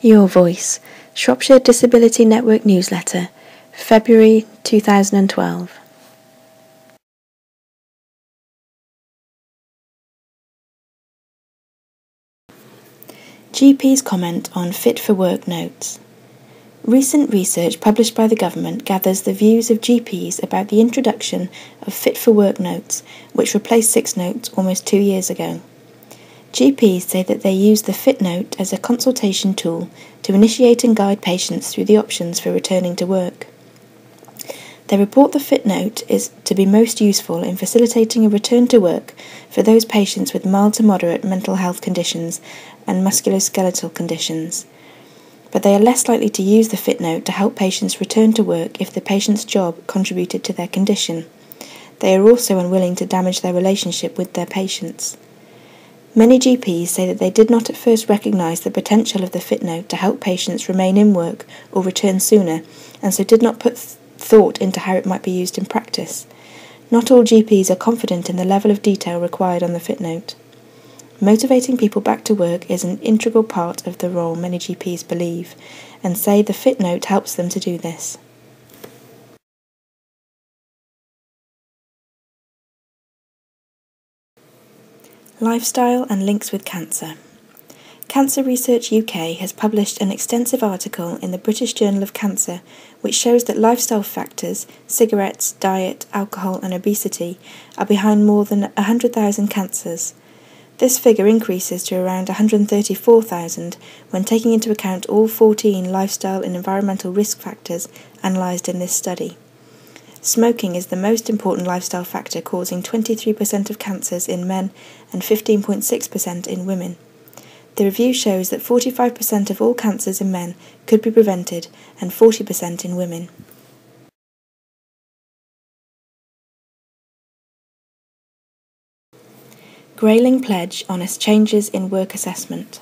Your Voice, Shropshire Disability Network Newsletter, February 2012. GP's comment on Fit for Work notes. Recent research published by the government gathers the views of GPs about the introduction of Fit for Work notes, which replaced 6 notes almost 2 years ago. GPs say that they use the Fit Note as a consultation tool to initiate and guide patients through the options for returning to work. They report the Fit Note is to be most useful in facilitating a return to work for those patients with mild to moderate mental health conditions and musculoskeletal conditions. But they are less likely to use the Fit Note to help patients return to work if the patient's job contributed to their condition. They are also unwilling to damage their relationship with their patients. Many GPs say that they did not at first recognise the potential of the Fit Note to help patients remain in work or return sooner, and so did not put thought into how it might be used in practice. Not all GPs are confident in the level of detail required on the Fit Note. Motivating people back to work is an integral part of the role, many GPs believe, and say the Fit Note helps them to do this. Lifestyle and links with cancer. Cancer Research UK has published an extensive article in the British Journal of Cancer which shows that lifestyle factors, cigarettes, diet, alcohol and obesity are behind more than 100,000 cancers. This figure increases to around 134,000 when taking into account all 14 lifestyle and environmental risk factors analysed in this study. Smoking is the most important lifestyle factor, causing 23% of cancers in men and 15.6% in women. The review shows that 45% of all cancers in men could be prevented and 40% in women. Grayling pledge on changes in work assessment.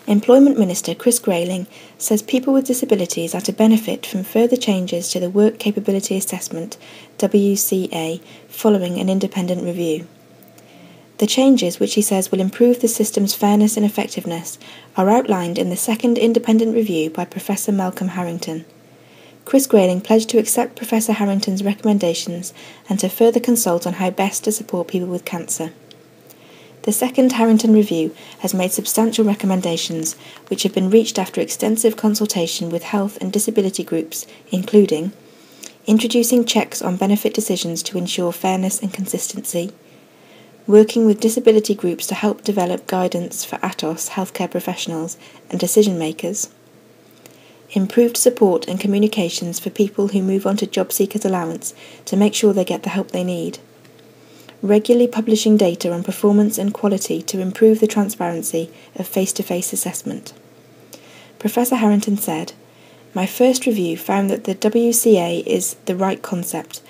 Employment Minister Chris Grayling says people with disabilities are to benefit from further changes to the Work Capability Assessment (WCA) following an independent review. The changes, which he says will improve the system's fairness and effectiveness, are outlined in the second independent review by Professor Malcolm Harrington. Chris Grayling pledged to accept Professor Harrington's recommendations and to further consult on how best to support people with cancer. The second Harrington review has made substantial recommendations, which have been reached after extensive consultation with health and disability groups, including introducing checks on benefit decisions to ensure fairness and consistency, working with disability groups to help develop guidance for ATOS healthcare professionals and decision makers, improved support and communications for people who move on to job seekers allowance to make sure they get the help they need, regularly publishing data on performance and quality to improve the transparency of face-to-face assessment. Professor Harrington said, "My first review found that the WCA is the right concept,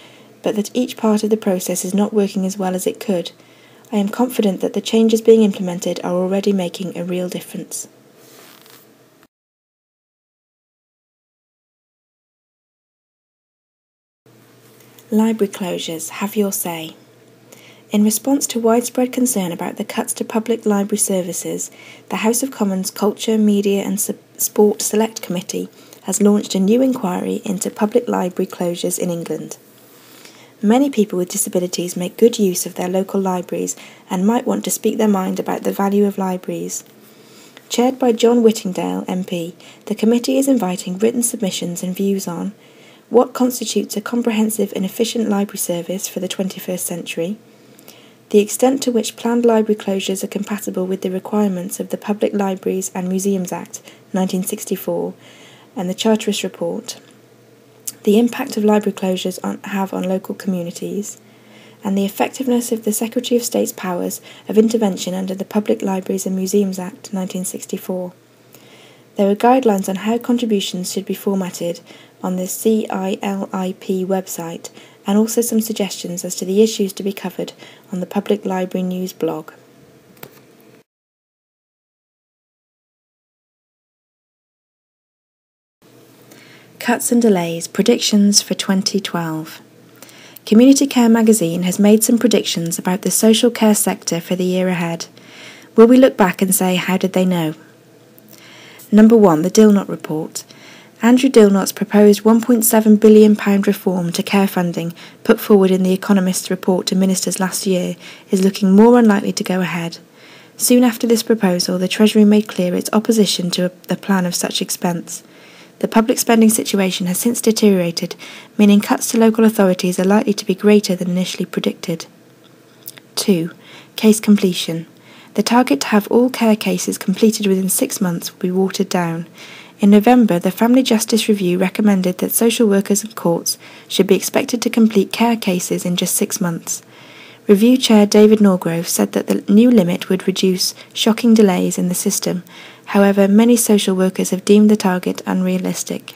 but that each part of the process is not working as well as it could. I am confident that the changes being implemented are already making a real difference." Library closures, have your say. In response to widespread concern about the cuts to public library services, the House of Commons Culture, Media and Sport Select Committee has launched a new inquiry into public library closures in England. Many people with disabilities make good use of their local libraries and might want to speak their mind about the value of libraries. Chaired by John Whittingdale, MP, the committee is inviting written submissions and views on what constitutes a comprehensive and efficient library service for the 21st century, the extent to which planned library closures are compatible with the requirements of the Public Libraries and Museums Act 1964 and the Charterist Report, the impact of library closures have on local communities, and the effectiveness of the Secretary of State's powers of intervention under the Public Libraries and Museums Act 1964. There are guidelines on how contributions should be formatted on the CILIP website, and also some suggestions as to the issues to be covered on the Public Library News blog. Cuts and delays, predictions for 2012. Community Care magazine has made some predictions about the social care sector for the year ahead. Will we look back and say, how did they know? Number 1, the Dilnot Report. Andrew Dilnot's proposed £1.7 billion reform to care funding, put forward in The Economist's report to ministers last year, is looking more unlikely to go ahead. Soon after this proposal, the Treasury made clear its opposition to the plan of such expense. The public spending situation has since deteriorated, meaning cuts to local authorities are likely to be greater than initially predicted. 2. Case completion. The target to have all care cases completed within 6 months will be watered down. In November, the Family Justice Review recommended that social workers and courts should be expected to complete care cases in just 6 months. Review Chair David Norgrove said that the new limit would reduce shocking delays in the system. However, many social workers have deemed the target unrealistic.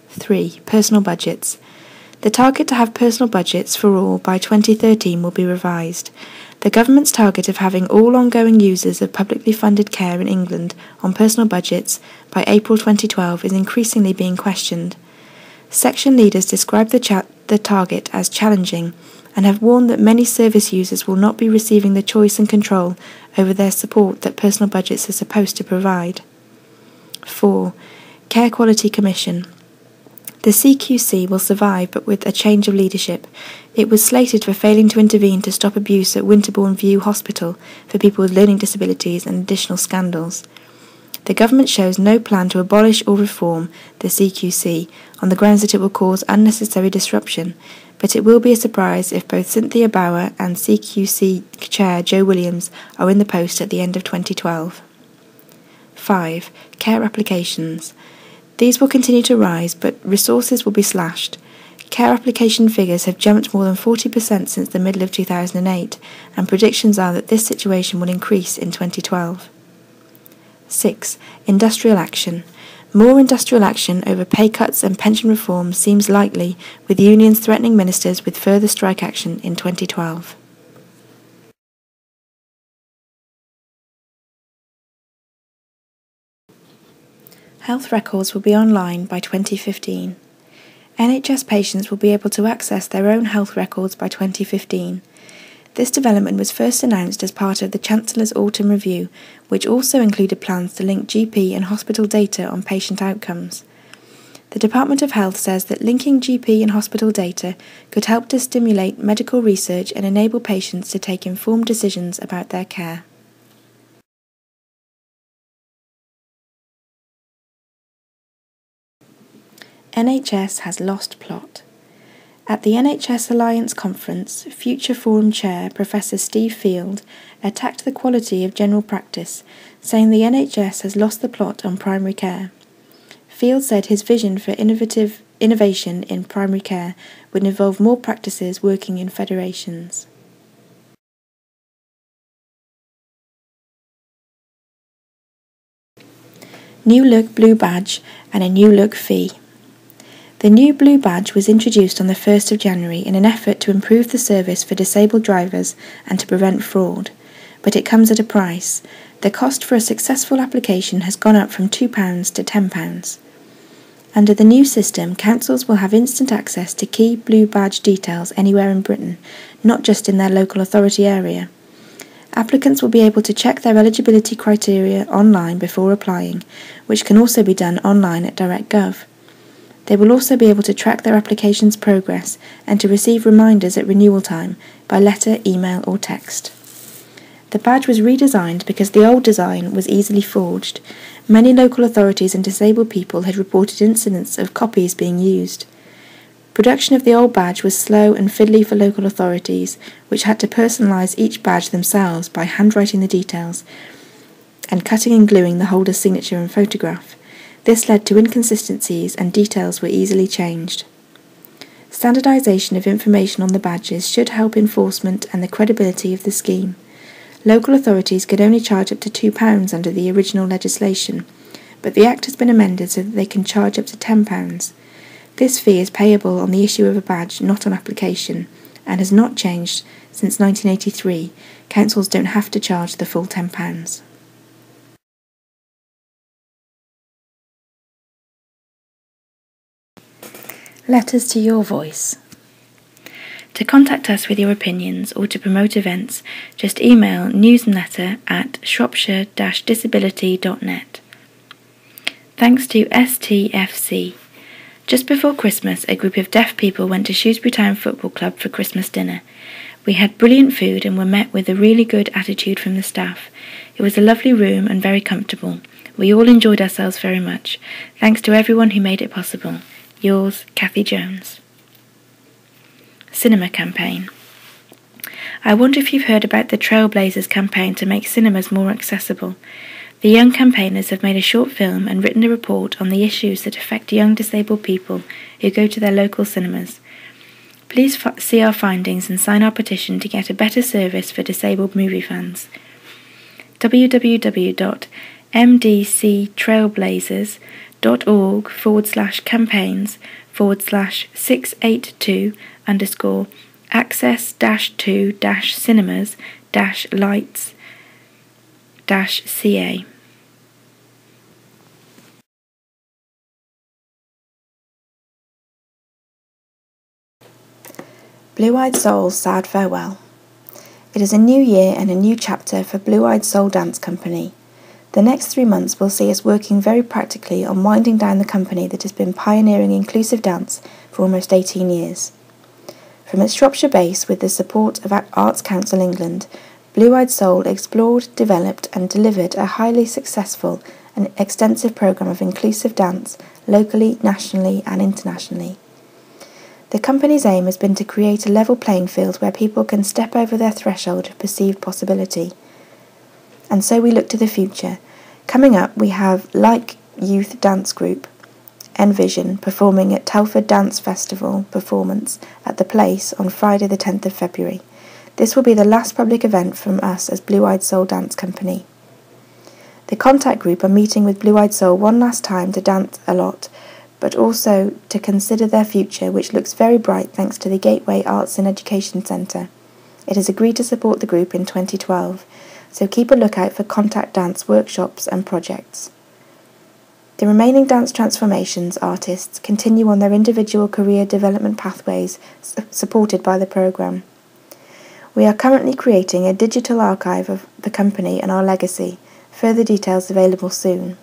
3. Personal budgets. The target to have personal budgets for all by 2013 will be revised. The government's target of having all ongoing users of publicly funded care in England on personal budgets by April 2012 is increasingly being questioned. Section leaders describe the target as challenging and have warned that many service users will not be receiving the choice and control over their support that personal budgets are supposed to provide. 4. Care Quality Commission. The CQC will survive, but with a change of leadership. It was slated for failing to intervene to stop abuse at Winterbourne View Hospital for people with learning disabilities and additional scandals. The government shows no plan to abolish or reform the CQC on the grounds that it will cause unnecessary disruption, but it will be a surprise if both Cynthia Bauer and CQC Chair Joe Williams are in the post at the end of 2012. 5. Care applications. These will continue to rise, but resources will be slashed. Care application figures have jumped more than 40% since the middle of 2008, and predictions are that this situation will increase in 2012. 6. Industrial action. More industrial action over pay cuts and pension reform seems likely, with unions threatening ministers with further strike action in 2012. Health records will be online by 2015. NHS patients will be able to access their own health records by 2015. This development was first announced as part of the Chancellor's Autumn Review, which also included plans to link GP and hospital data on patient outcomes. The Department of Health says that linking GP and hospital data could help to stimulate medical research and enable patients to take informed decisions about their care. NHS has lost plot. At the NHS Alliance Conference, Future Forum Chair Professor Steve Field attacked the quality of general practice, saying the NHS has lost the plot on primary care. Field said his vision for innovation in primary care would involve more practices working in federations. New look blue badge and a new look fee. The new blue badge was introduced on the 1st of January in an effort to improve the service for disabled drivers and to prevent fraud, but it comes at a price. The cost for a successful application has gone up from £2 to £10. Under the new system, councils will have instant access to key blue badge details anywhere in Britain, not just in their local authority area. Applicants will be able to check their eligibility criteria online before applying, which can also be done online at DirectGov. They will also be able to track their application's progress and to receive reminders at renewal time by letter, email or text. The badge was redesigned because the old design was easily forged. Many local authorities and disabled people had reported incidents of copies being used. Production of the old badge was slow and fiddly for local authorities, which had to personalise each badge themselves by handwriting the details and cutting and gluing the holder's signature and photograph. This led to inconsistencies and details were easily changed. Standardisation of information on the badges should help enforcement and the credibility of the scheme. Local authorities could only charge up to £2 under the original legislation, but the Act has been amended so that they can charge up to £10. This fee is payable on the issue of a badge, not on application, and has not changed since 1983. Councils don't have to charge the full £10. Letters to your voice. To contact us with your opinions or to promote events, just email newsletter@shropshire-disability.net. Thanks to STFC. Just before Christmas, a group of deaf people went to Shrewsbury Town Football Club for Christmas dinner. We had brilliant food and were met with a really good attitude from the staff. It was a lovely room and very comfortable. We all enjoyed ourselves very much. Thanks to everyone who made it possible. Yours, Kathy Jones. Cinema campaign. I wonder if you've heard about the Trailblazers campaign to make cinemas more accessible. The young campaigners have made a short film and written a report on the issues that affect young disabled people who go to their local cinemas. Please see our findings and sign our petition to get a better service for disabled movie fans. www.mdc-trailblazers.org/campaigns/access-2-lights-ca. Blue-Eyed Soul's sad farewell. It is a new year and a new chapter for Blue-Eyed Soul Dance Company. The next 3 months will see us working very practically on winding down the company that has been pioneering inclusive dance for almost 18 years. From its Shropshire base with the support of Arts Council England, Blue-Eyed Soul explored, developed and delivered a highly successful and extensive programme of inclusive dance locally, nationally and internationally. The company's aim has been to create a level playing field where people can step over their threshold of perceived possibility. And so we look to the future. Coming up we have Like Youth Dance Group, Envision, performing at Telford Dance Festival performance at The Place on Friday the 10th of February. This will be the last public event from us as Blue-Eyed Soul Dance Company. The contact group are meeting with Blue-Eyed Soul one last time to dance a lot, but also to consider their future, which looks very bright thanks to the Gateway Arts and Education Centre. It has agreed to support the group in 2012, so keep a lookout for contact dance workshops and projects. The remaining Dance Transformations artists continue on their individual career development pathways supported by the programme. We are currently creating a digital archive of the company and our legacy, further details available soon.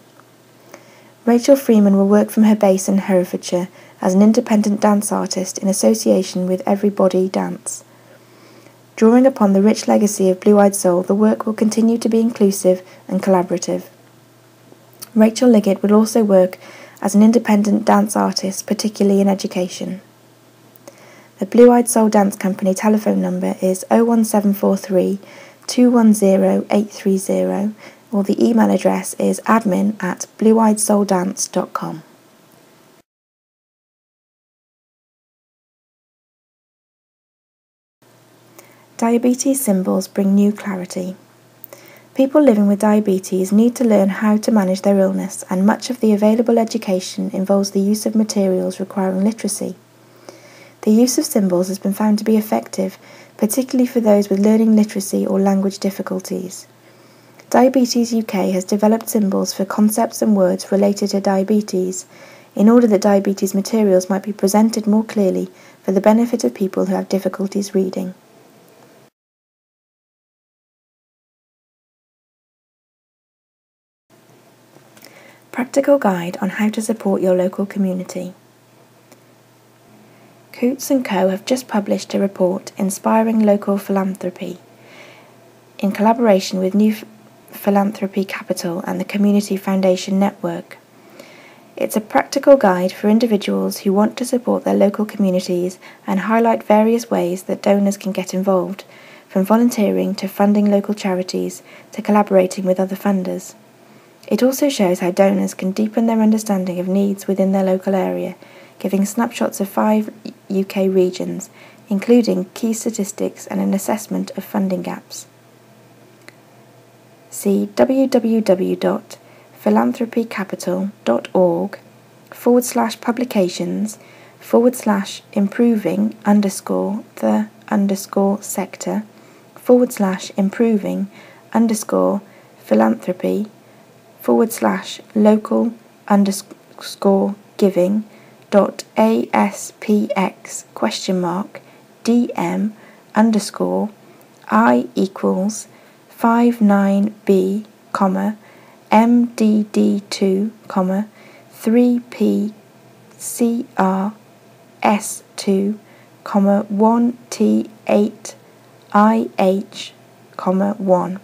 Rachel Freeman will work from her base in Herefordshire as an independent dance artist in association with Everybody Dance. Drawing upon the rich legacy of Blue-Eyed Soul, the work will continue to be inclusive and collaborative. Rachel Liggett will also work as an independent dance artist, particularly in education. The Blue-Eyed Soul Dance Company telephone number is 01743 210 830, or the email address is admin@blueeyedsouldance.com. Diabetes symbols bring new clarity. People living with diabetes need to learn how to manage their illness, and much of the available education involves the use of materials requiring literacy. The use of symbols has been found to be effective, particularly for those with learning literacy or language difficulties. Diabetes UK has developed symbols for concepts and words related to diabetes, in order that diabetes materials might be presented more clearly for the benefit of people who have difficulties reading. Practical guide on how to support your local community. Coutts & Co have just published a report, Inspiring Local Philanthropy, in collaboration with New Philanthropy Capital and the Community Foundation Network. It's a practical guide for individuals who want to support their local communities and highlight various ways that donors can get involved, from volunteering to funding local charities to collaborating with other funders. It also shows how donors can deepen their understanding of needs within their local area, giving snapshots of 5 UK regions, including key statistics and an assessment of funding gaps. See www.philanthropycapital.org/improving_the_sector/local_giving.aspx?/dm_I equals 59B, MDD2, 3PCRS2, 1T8IH, 1.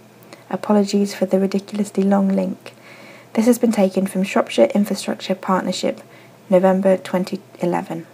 Apologies for the ridiculously long link. This has been taken from Shropshire Infrastructure Partnership, November 2011.